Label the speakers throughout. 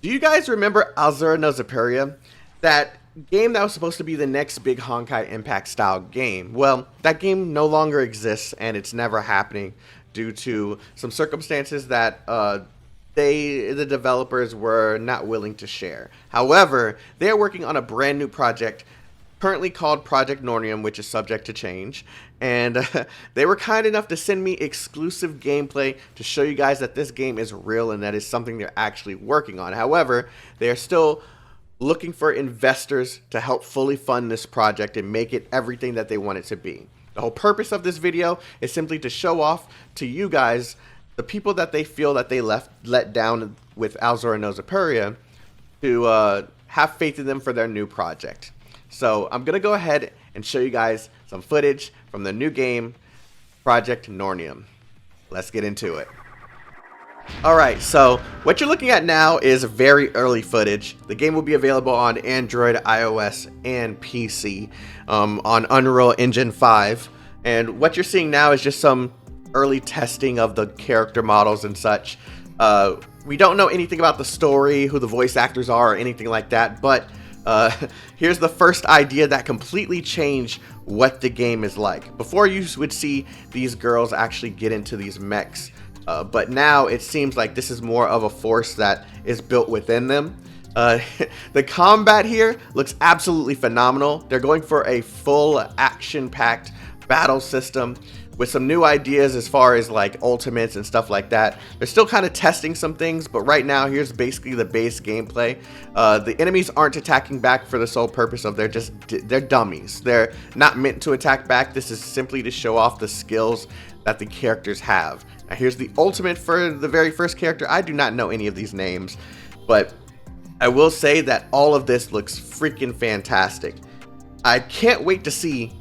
Speaker 1: Do you guys remember Aozora no Xipuria? That game that was supposed to be the next big Honkai Impact style game. Well, that game no longer exists and it's never happening due to some circumstances that the developers were not willing to share. However, they are working on a brand new project currently called Project Nornium, which is subject to change. And they were kind enough to send me exclusive gameplay to show you guys that this game is real and that is something they're actually working on. However, they are still looking for investors to help fully fund this project and make it everything that they want it to be. The whole purpose of this video is simply to show off to you guys the people that they feel that they let down with Aozora no Xipuria to have faith in them for their new project. So I'm going to go ahead and show you guys some footage from the new game, Project Nornium. Let's get into it. Alright, so what you're looking at now is very early footage. The game will be available on Android, iOS, and PC on Unreal Engine 5. And what you're seeing now is just some early testing of the character models and such. We don't know anything about the story, who the voice actors are, or anything like that, but here's the first idea that completely changed what the game is like. Before, you would see these girls actually get into these mechs, but now it seems like this is more of a force that is built within them. The combat here looks absolutely phenomenal. They're going for a full action-packed battle system with some new ideas as far as like ultimates and stuff like that. They're still kind of testing some things, but right now here's basically the base gameplay. The enemies aren't attacking back for the sole purpose of they're dummies. They're not meant to attack back. This is simply to show off the skills that the characters have. Now here's the ultimate for the very first character. I do not know any of these names, but I will say that all of this looks freaking fantastic. I can't wait to see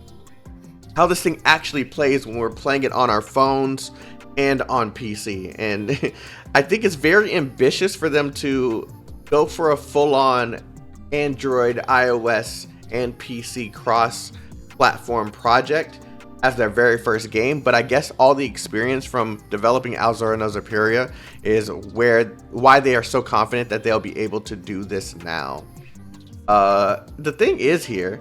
Speaker 1: how this thing actually plays when we're playing it on our phones and on PC. And I think it's very ambitious for them to go for a full-on Android, iOS, and PC cross-platform project as their very first game. But I guess all the experience from developing Aozora no Xipuria is why they are so confident that they'll be able to do this now. The thing is here,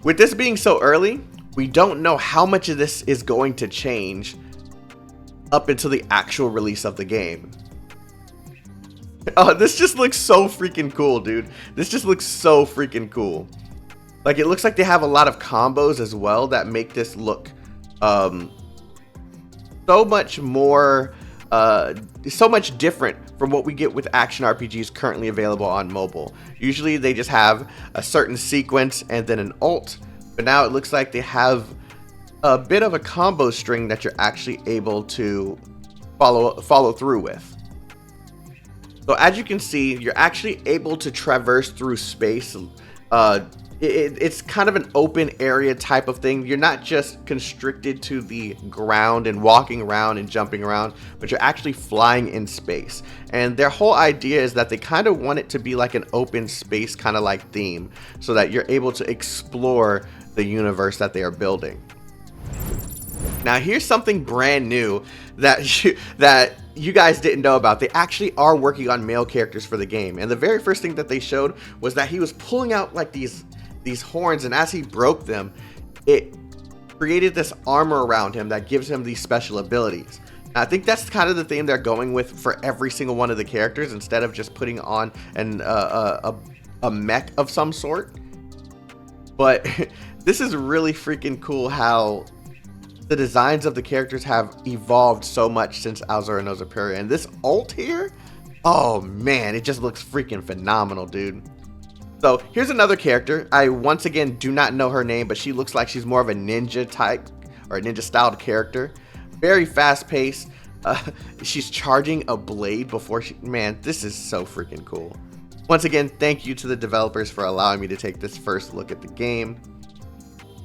Speaker 1: with this being so early, we don't know how much of this is going to change up until the actual release of the game. Oh, this just looks so freaking cool, dude. This just looks so freaking cool. Like, it looks like they have a lot of combos as well that make this look so much more, so much different from what we get with action RPGs currently available on mobile. Usually they just have a certain sequence and then an ult. But now it looks like they have a bit of a combo string that you're actually able to follow through with. So as you can see, you're actually able to traverse through space. It's kind of an open area type of thing. You're not just constricted to the ground and walking around and jumping around, but you're actually flying in space. And their whole idea is that they kind of want it to be like an open space kind of like theme, so that you're able to explore the universe that they are building. Now here's something brand new that you guys didn't know about. They actually are working on male characters for the game, and the very first thing that they showed was that he was pulling out like these horns, and as he broke them, it created this armor around him that gives him these special abilities. Now, I think that's kind of the theme they're going with for every single one of the characters, instead of just putting on a mech of some sort. But this is really freaking cool how the designs of the characters have evolved so much since Aozora no Xipuria. And this ult here, oh man, it just looks freaking phenomenal, dude. So here's another character. I once again do not know her name, but she looks like she's more of a ninja type or a ninja styled character. Very fast paced. She's charging a blade before man, this is so freaking cool. Once again, thank you to the developers for allowing me to take this first look at the game.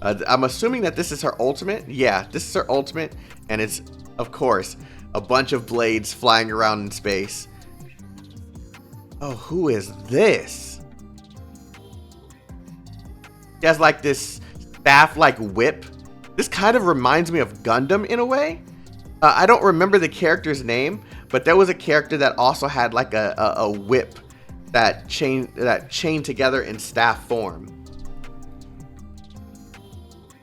Speaker 1: I'm assuming that this is her ultimate. Yeah, this is her ultimate, and it's, of course, a bunch of blades flying around in space. Oh, who is this? She has like this staff-like whip. This kind of reminds me of Gundam in a way. I don't remember the character's name, but there was a character that also had like a whip that chained together in staff form.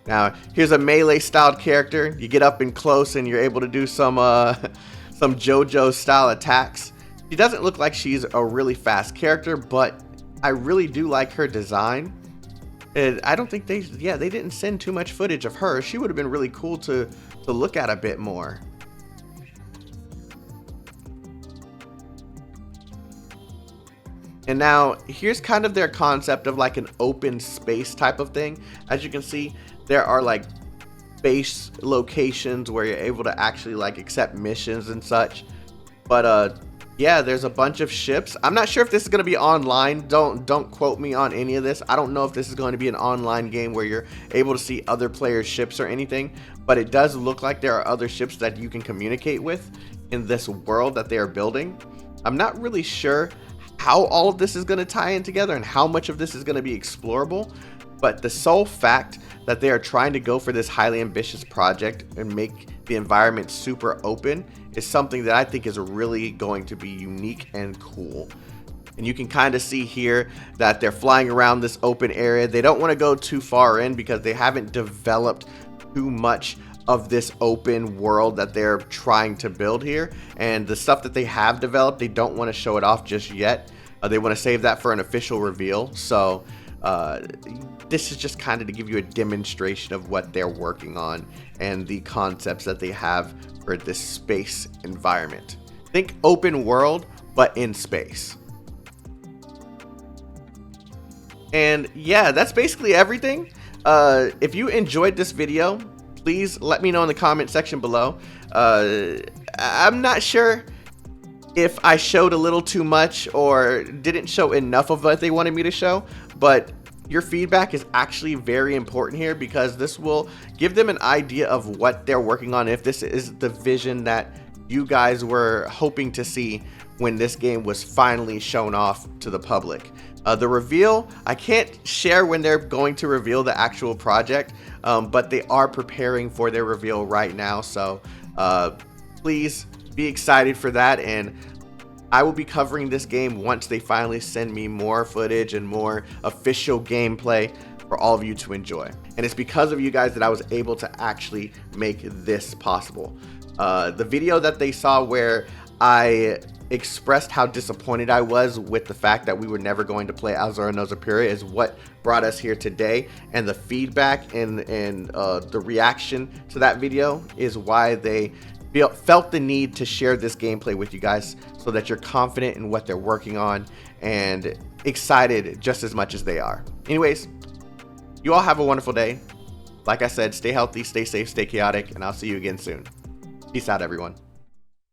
Speaker 1: Now, here's a melee styled character. You get up and close and you're able to do some JoJo style attacks. She doesn't look like she's a really fast character, but I really do like her design. And I don't think they didn't send too much footage of her. She would have been really cool to look at a bit more. And now here's kind of their concept of like an open space type of thing. As you can see, there are like base locations where you're able to actually like accept missions and such. But yeah, there's a bunch of ships. I'm not sure if this is going to be online. Don't quote me on any of this. I don't know if this is going to be an online game where you're able to see other players' ships or anything, but it does look like there are other ships that you can communicate with in this world that they are building. I'm not really sure how all of this is going to tie in together and how much of this is going to be explorable, but the sole fact that they are trying to go for this highly ambitious project and make the environment super open is something that I think is really going to be unique and cool. And you can kind of see here that they're flying around this open area. They don't want to go too far in because they haven't developed too much of this open world that they're trying to build here, and the stuff that they have developed, they don't want to show it off just yet. They want to save that for an official reveal. So this is just kind of to give you a demonstration of what they're working on and the concepts that they have for this space environment. Think open world, but in space. And yeah, that's basically everything. If you enjoyed this video, please let me know in the comment section below. I'm not sure if I showed a little too much or didn't show enough of what they wanted me to show, but your feedback is actually very important here because this will give them an idea of what they're working on, if this is the vision that you guys were hoping to see when this game was finally shown off to the public. The reveal, I can't share when they're going to reveal the actual project, but they are preparing for their reveal right now, so please be excited for that, and I will be covering this game once they finally send me more footage and more official gameplay for all of you to enjoy. And it's because of you guys that I was able to actually make this possible. The video that they saw where I expressed how disappointed I was with the fact that we were never going to play Aozora no Xipuria is what brought us here today, and the feedback and the reaction to that video is why they felt the need to share this gameplay with you guys so that you're confident in what they're working on and excited just as much as they are. Anyways, you all have a wonderful day. Like I said, stay healthy, stay safe, stay chaotic, and I'll see you again soon. Peace out, everyone.